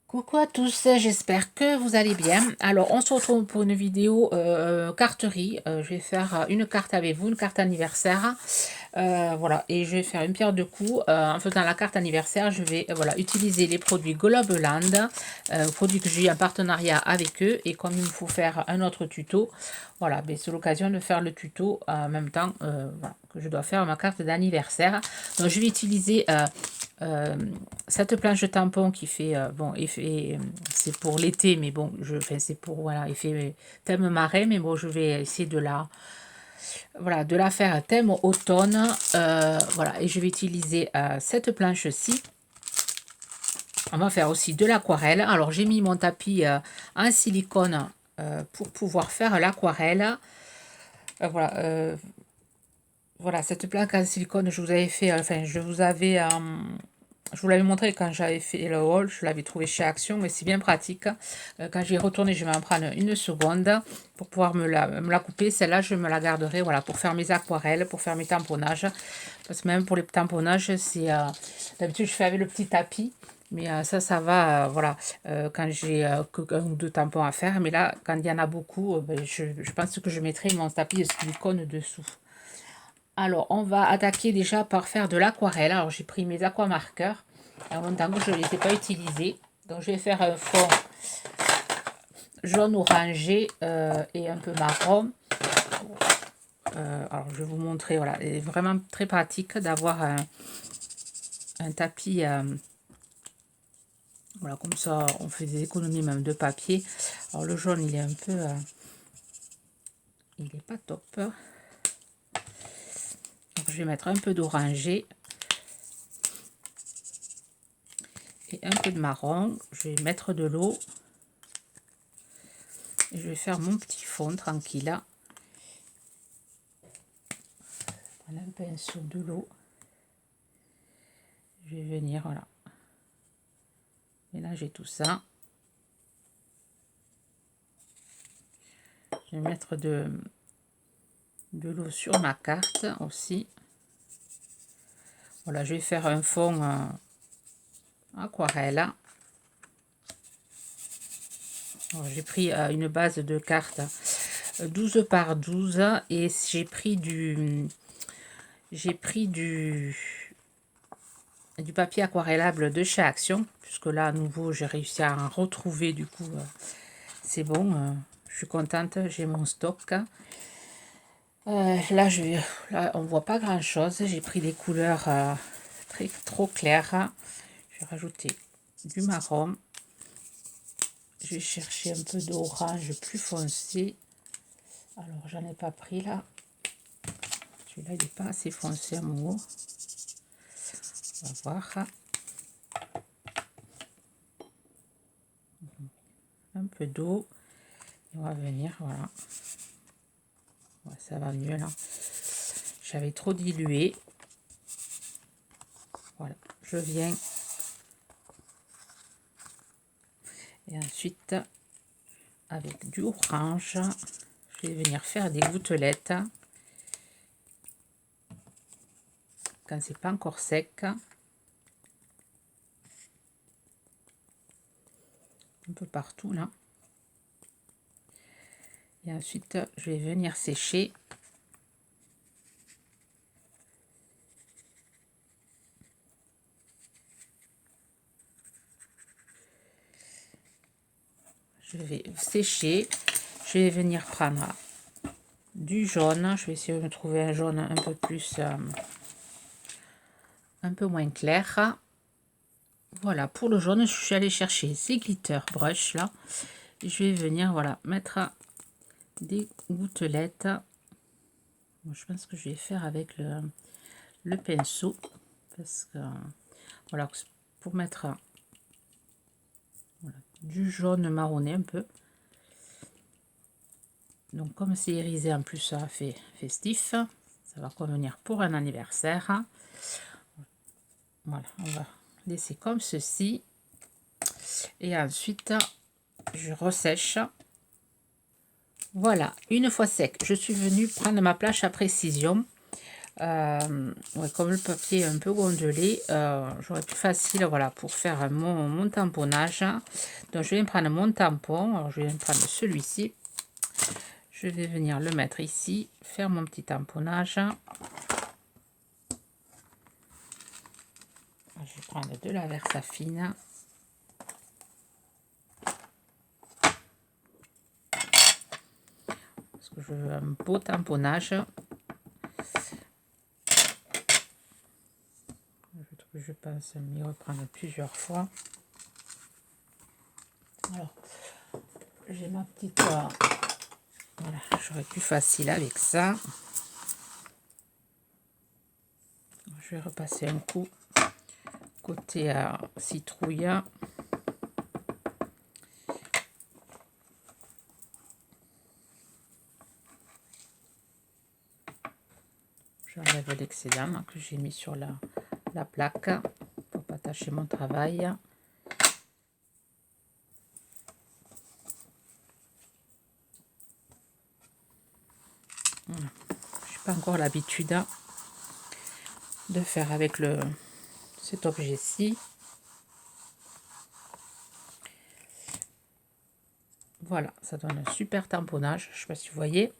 Coucou à tous, j'espère que vous allez bien. Alors, on se retrouve pour une vidéo carterie. Je vais faire une carte avec vous, une carte anniversaire. Voilà, et je vais faire une pierre de coups. En faisant la carte anniversaire, je vais voilà, utiliser les produits Globeland, produits que j'ai eu en partenariat avec eux. Et comme il me faut faire un autre tuto, voilà, ben, c'est l'occasion de faire le tuto en même temps voilà, que je dois faire ma carte d'anniversaire. Donc, je vais utiliser cette planche de tampon qui fait bon effet c'est pour l'été, mais bon enfin, c'est pour voilà effet thème marais, mais bon je vais essayer de la voilà de la faire thème automne. Voilà, et je vais utiliser cette planche ci. On va faire aussi de l'aquarelle. Alors j'ai mis mon tapis en silicone pour pouvoir faire l'aquarelle. Voilà, voilà, cette plaque en silicone, je vous avais fait, enfin, je vous l'avais montré quand j'avais fait le haul, je l'avais trouvé chez Action, mais c'est bien pratique. Quand j'y retourné, je vais m'en prendre une seconde pour pouvoir me la couper. Celle-là, je me la garderai, voilà, pour faire mes aquarelles, pour faire mes tamponnages. Parce que même pour les tamponnages, c'est d'habitude, je fais avec le petit tapis. Mais ça va, voilà, quand j'ai un ou deux tampons à faire. Mais là, quand il y en a beaucoup, ben, je pense que je mettrai mon tapis de silicone dessous. Alors, on va attaquer déjà par faire de l'aquarelle. Alors, j'ai pris mes aquamarqueurs. Il y a longtemps que je ne les ai pas utilisés. Donc, je vais faire un fond jaune orangé et un peu marron. Alors, je vais vous montrer. Voilà, c'est vraiment très pratique d'avoir un tapis. Voilà, comme ça, on fait des économies même de papier. Alors, le jaune, il est un peu... il n'est pas top. Donc, je vais mettre un peu d'orangé. Et un peu de marron. Je vais mettre de l'eau. Et je vais faire mon petit fond tranquille. Là. Voilà, un pinceau de l'eau. Je vais venir, voilà. Mélanger tout ça. Je vais mettre de l'eau sur ma carte aussi. Voilà, je vais faire un fond aquarelle. J'ai pris une base de carte 12 par 12 et j'ai pris du papier aquarellable de chez Action, puisque là à nouveau j'ai réussi à en retrouver, du coup c'est bon, je suis contente, j'ai mon stock. Là, là on voit pas grand chose, j'ai pris des couleurs trop claires. Je vais rajouter du marron. Je vais chercher un peu d'orange plus foncé. Alors, j'en ai pas pris là. Celui-là, il n'est pas assez foncé à mon goût. On va voir. Un peu d'eau. On va venir, voilà. Ouais, ça va mieux là. J'avais trop dilué. Voilà, je viens. Et ensuite, avec du orange, je vais venir faire des gouttelettes. Quand c'est pas encore sec. Un peu partout là. Et ensuite, je vais venir sécher. Je vais sécher. Je vais venir prendre du jaune. Je vais essayer de me trouver un jaune un peu plus, un peu moins clair. Voilà, pour le jaune, je suis allée chercher ces glitter brush là. Et je vais venir, voilà, mettre des gouttelettes. Bon, je pense que je vais faire avec le pinceau. Parce que, voilà, pour mettre voilà, du jaune marronné un peu. Donc, comme c'est irisé, en plus, ça fait festif. Ça va convenir pour un anniversaire. Voilà, on va laisser comme ceci. Et ensuite, je ressèche. Voilà, une fois sec, je suis venue prendre ma planche à précision. Ouais, comme le papier est un peu gondolé, j'aurais pu facile, voilà, pour faire mon tamponnage. Donc je vais me prendre mon tampon, alors je vais me prendre celui-ci, je vais venir le mettre ici, faire mon petit tamponnage. Je vais prendre de la Versafine. Parce que je veux un beau tamponnage. Je pense m'y reprendre plusieurs fois. Alors, j'ai ma petite... voilà, j'aurais pu facile avec ça. Je vais repasser un coup côté citrouille. J'enlève l'excédent que j'ai mis sur la plaque pour pas tâcher mon travail. Voilà. Je n'ai pas encore l'habitude de faire avec cet objet-ci. Voilà, ça donne un super tamponnage, je ne sais pas si vous voyez.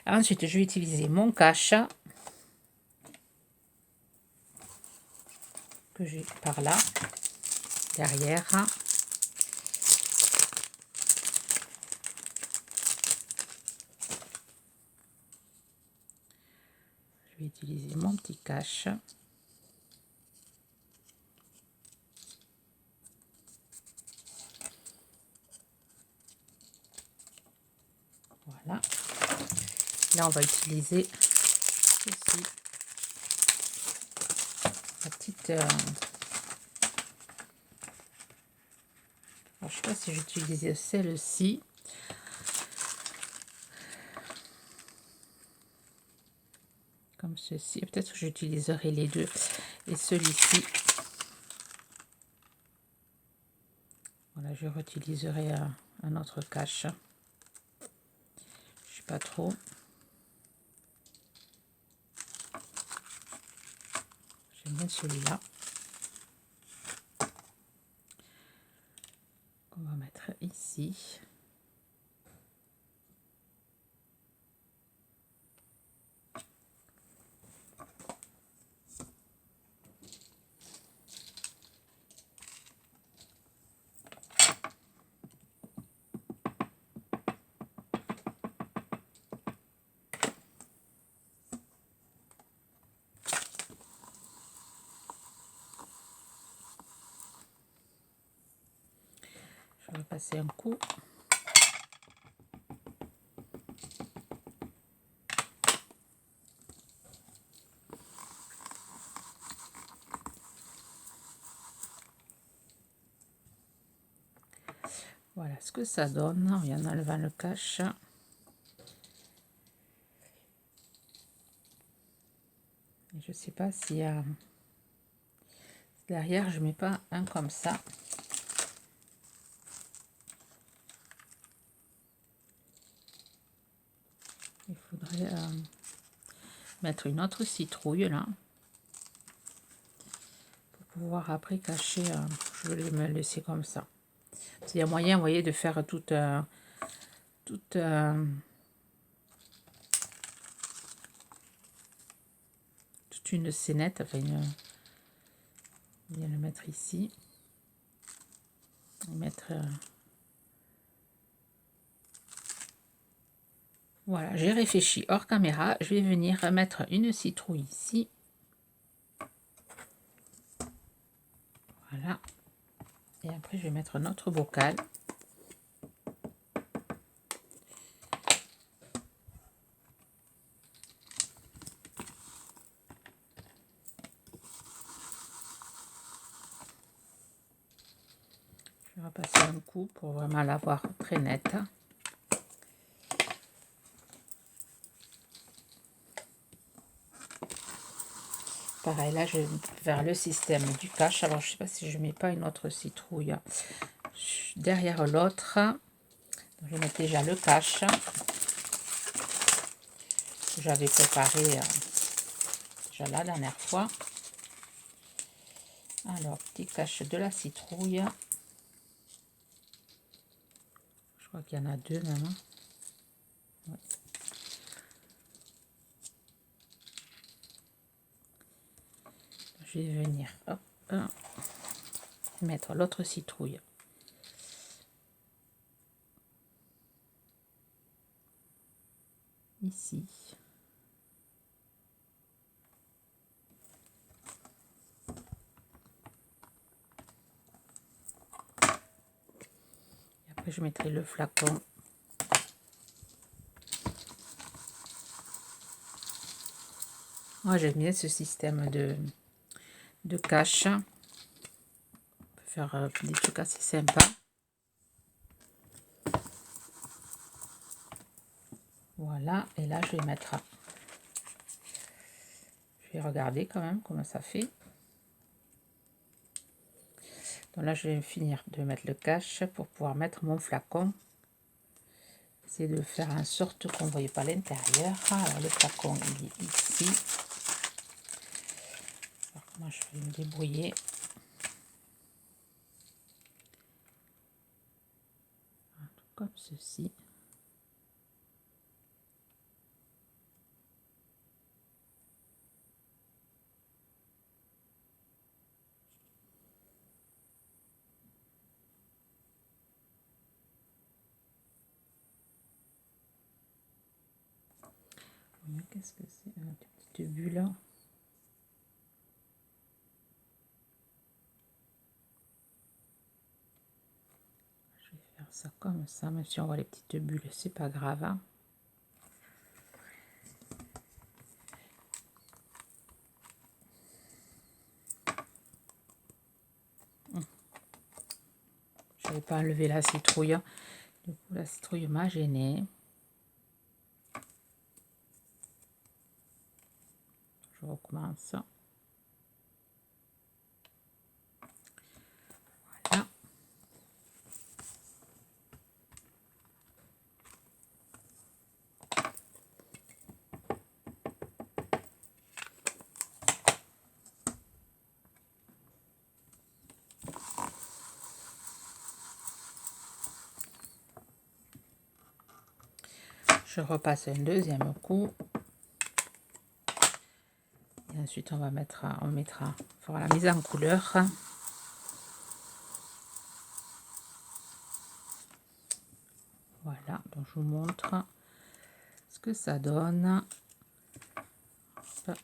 Ensuite, je vais utiliser mon cache que j'ai par là, derrière. Je vais utiliser mon petit cache. Voilà. Là, on va utiliser ceci. La petite... alors, je ne sais pas si j'utilisais celle-ci. Comme ceci. Peut-être que j'utiliserai les deux. Et celui-ci. Voilà, je réutiliserai un autre cache. Je sais pas trop. J'aime bien celui-là. On va mettre ici. Je vais passer un coup. Voilà ce que ça donne en enlevant le cache. Je sais pas si derrière je mets pas un comme ça. Il faudrait mettre une autre citrouille là pour pouvoir après cacher. Je vais me laisser comme ça. Il y a moyen, vous voyez, de faire toute une scénette. Enfin, le mettre ici. Mettre voilà, j'ai réfléchi hors caméra. Je vais venir mettre une citrouille ici. Voilà. Et après, je vais mettre notre bocal. Je vais repasser un coup pour vraiment l'avoir très nette. Pareil, là, je vais vers le système du cache. Alors, je ne sais pas si je mets pas une autre citrouille derrière l'autre. Je vais mettre déjà le cache que j'avais préparé déjà la dernière fois. Alors, petit cache de la citrouille. Je crois qu'il y en a deux même. Ouais. Je vais venir hop, mettre l'autre citrouille. Ici. Et après, je mettrai le flacon. Moi, j'aime bien ce système de cache. On peut faire des trucs assez sympas. Voilà, et là, je vais mettre... Je vais regarder quand même comment ça fait. Donc là, je vais finir de mettre le cache pour pouvoir mettre mon flacon. Essayer de faire en sorte qu'on ne voyait pas l'intérieur. Alors, le flacon, il est ici. Alors, comment je vais me débrouiller? Comme ceci. Qu'est-ce que c'est? Une petite bulle. Je vais faire ça comme ça, même si on voit les petites bulles, c'est pas grave. Hein. Je n'avais pas enlevé la citrouille. Du coup, la citrouille m'a gênée. Je recommence. Voilà. Je repasse un deuxième coup. Et ensuite, on mettra la mise en couleur. Voilà, donc je vous montre ce que ça donne. Hop.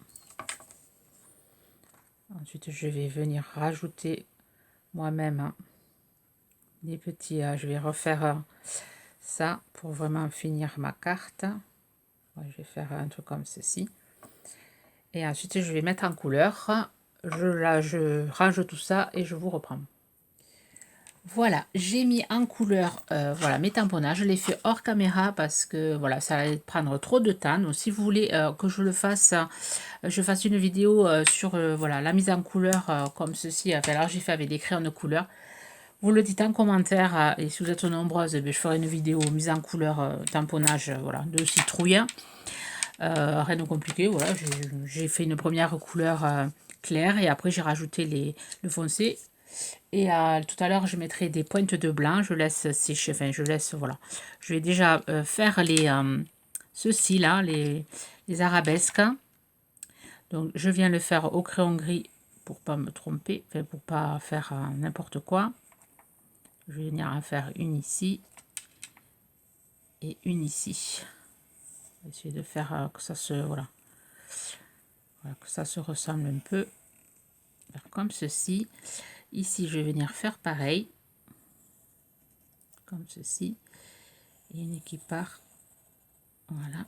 Ensuite, je vais venir rajouter moi-même des petits... je vais refaire ça pour vraiment finir ma carte. Ouais, je vais faire un truc comme ceci. Et ensuite, je vais mettre en couleur. Je range tout ça et je vous reprends. Voilà, j'ai mis en couleur voilà, mes tamponnages. Je les fais hors caméra parce que voilà, ça allait prendre trop de temps. Donc, si vous voulez que je fasse une vidéo sur voilà, la mise en couleur comme ceci. Alors, j'ai fait avec des crayons de couleur. Vous le dites en commentaire et si vous êtes nombreuses, je ferai une vidéo mise en couleur tamponnage voilà, de citrouille. Rien de compliqué, voilà, j'ai fait une première couleur claire et après j'ai rajouté le foncé. Et tout à l'heure, je mettrai des pointes de blanc. Je laisse sécher, enfin, je laisse, voilà. Je vais déjà faire ceux-ci là, les arabesques. Donc, je viens le faire au crayon gris pour pas me tromper, enfin, pour pas faire n'importe quoi. Je vais venir en faire une ici et une ici. Essayer de faire que ça se, voilà, que ça se ressemble un peu, faire comme ceci. Ici, je vais venir faire pareil, comme ceci. Et une qui part, voilà.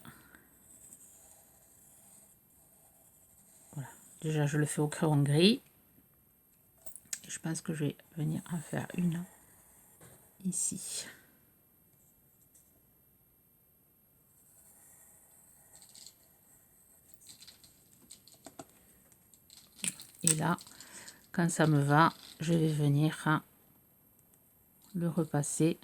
Voilà. Déjà, je le fais au crayon gris. Je pense que je vais venir en faire une ici. Et là, quand ça me va, je vais venir le repasser.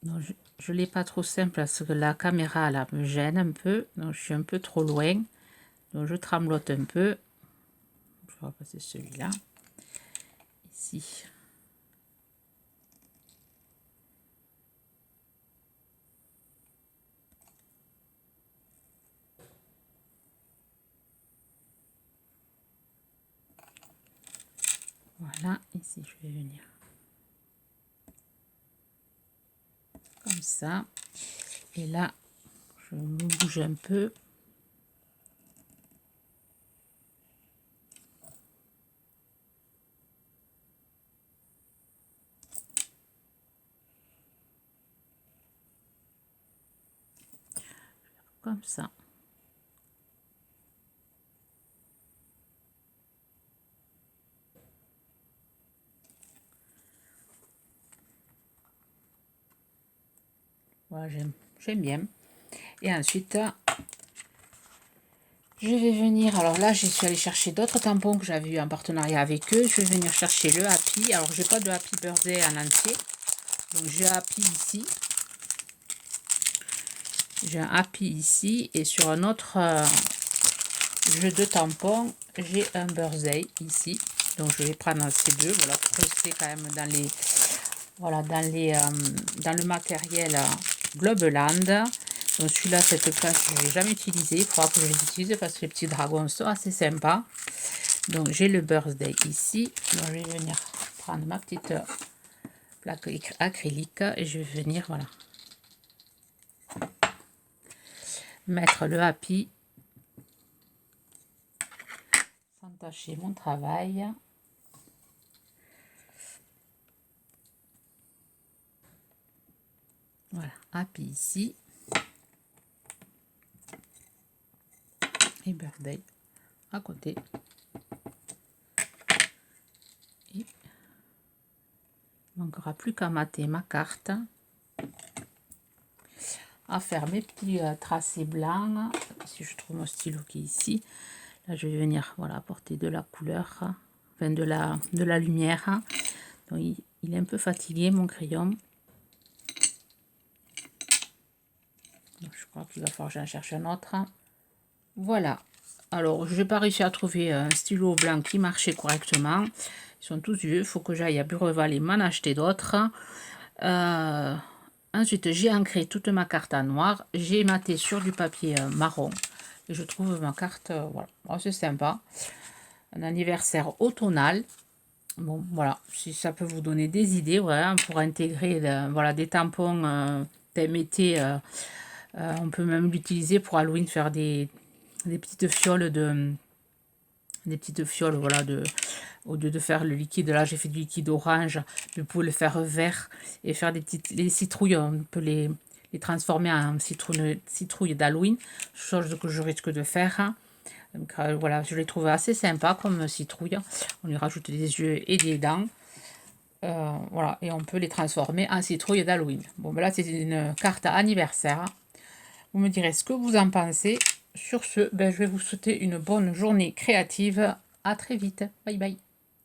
Donc, je l'ai pas trop simple parce que la caméra là me gêne un peu, donc je suis un peu trop loin, donc je tremblote un peu. Je vais passer celui-là ici. Voilà, ici je vais venir comme ça, et là je me bouge un peu. Comme ça. Voilà, j'aime bien. Et ensuite, je vais venir, alors là, je suis allée chercher d'autres tampons que j'avais eu en partenariat avec eux. Je vais venir chercher le Happy. Alors, j'ai pas de Happy Birthday en entier. Donc, j'ai Happy ici. J'ai un Happy ici. Et sur un autre jeu de tampons, j'ai un Birthday ici. Donc, je vais prendre ces deux. Voilà, pour rester quand même dans les... Voilà, dans le matériel Globeland. Donc celui-là, cette place, je ne l'ai jamais utilisé. Il faudra que je les utilise parce que les petits dragons sont assez sympas. Donc j'ai le birthday ici. Donc je vais venir prendre ma petite plaque acrylique et je vais venir, voilà, mettre le Happy sans tâcher mon travail. Voilà, Happy ici. Et birthday à côté. Et il manquera plus qu'à mater ma carte, à faire mes petits tracés blancs. Si je trouve mon stylo qui est ici, là je vais venir, voilà, apporter de la couleur, enfin de la lumière. Donc il est un peu fatigué mon crayon, donc je crois qu'il va falloir que j'en cherche un autre. Voilà, alors je n'ai pas réussi à trouver un stylo blanc qui marchait correctement. Ils sont tous vieux, il faut que j'aille à Bureau Vallée m'en acheter d'autres. Ensuite, j'ai ancré toute ma carte en noir. J'ai maté sur du papier marron. Et je trouve ma carte, voilà, c'est sympa. Un anniversaire automnal. Bon, voilà, si ça peut vous donner des idées, voilà, pour intégrer voilà, des tampons thème été. On peut même l'utiliser pour Halloween, faire des petites fioles voilà, au lieu de faire le liquide, là j'ai fait du liquide orange, vous pouvez le faire vert et faire les citrouilles, on peut les transformer en citrouilles d'Halloween, chose que je risque de faire. Donc voilà, je les trouve assez sympa comme citrouille. On lui rajoute des yeux et des dents. Voilà, et on peut les transformer en citrouilles d'Halloween. Bon, ben là c'est une carte anniversaire. Vous me direz ce que vous en pensez. Sur ce, ben, je vais vous souhaiter une bonne journée créative. À très vite. Bye bye.